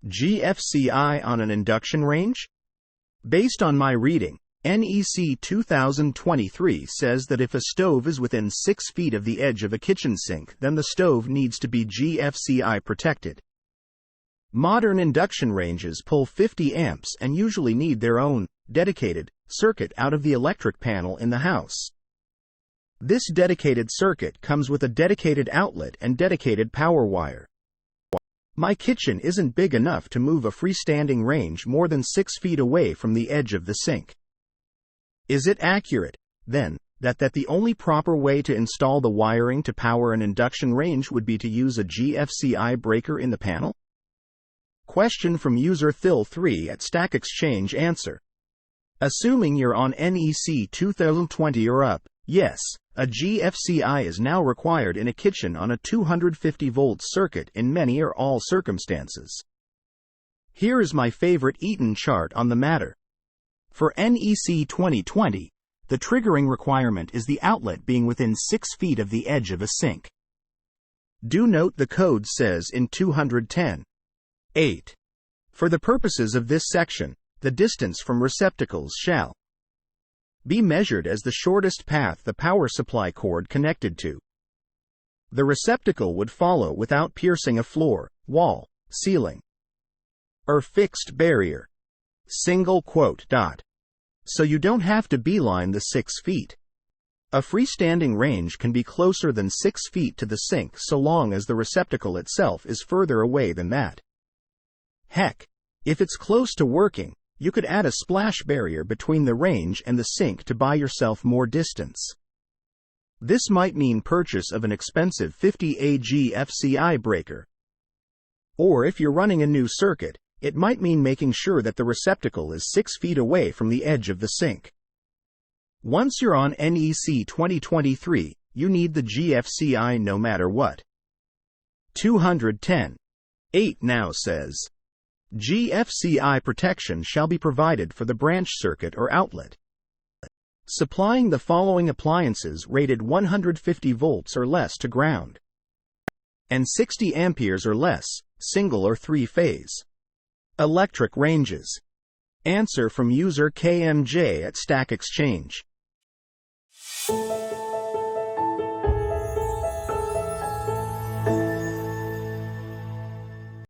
GFCI on an induction range? Based on my reading, NEC 2023 says that if a stove is within 6 feet of the edge of a kitchen sink, then the stove needs to be GFCI protected. Modern induction ranges pull 50 amps and usually need their own dedicated circuit out of the electric panel in the house. This dedicated circuit comes with a dedicated outlet and dedicated power wire. My kitchen isn't big enough to move a freestanding range more than 6 feet away from the edge of the sink. Is it accurate, then, that the only proper way to install the wiring to power an induction range would be to use a GFCI breaker in the panel? Question from user Thil3 at Stack Exchange. Answer: assuming you're on NEC 2020 or up, yes, a GFCI is now required in a kitchen on a 250-volt circuit in many or all circumstances. Here is my favorite Eaton chart on the matter. For NEC 2020, the triggering requirement is the outlet being within 6 feet of the edge of a sink. Do note the code says in 210.8. For the purposes of this section, the distance from receptacles shall be measured as the shortest path the power supply cord connected to the receptacle would follow without piercing a floor, wall, ceiling, or fixed barrier. Single quote. So you don't have to beeline the 6 feet. A freestanding range can be closer than 6 feet to the sink so long as the receptacle itself is further away than that. Heck, if it's close to working, you could add a splash barrier between the range and the sink to buy yourself more distance. This might mean purchase of an expensive 50A GFCI breaker. Or if you're running a new circuit, it might mean making sure that the receptacle is 6 feet away from the edge of the sink. Once you're on NEC 2023, you need the GFCI no matter what. 210.8 now says, GFCI protection shall be provided for the branch circuit or outlet supplying the following appliances rated 150 volts or less to ground and 60 amperes or less, single or three-phase electric ranges. Answer from user KMJ at Stack Exchange.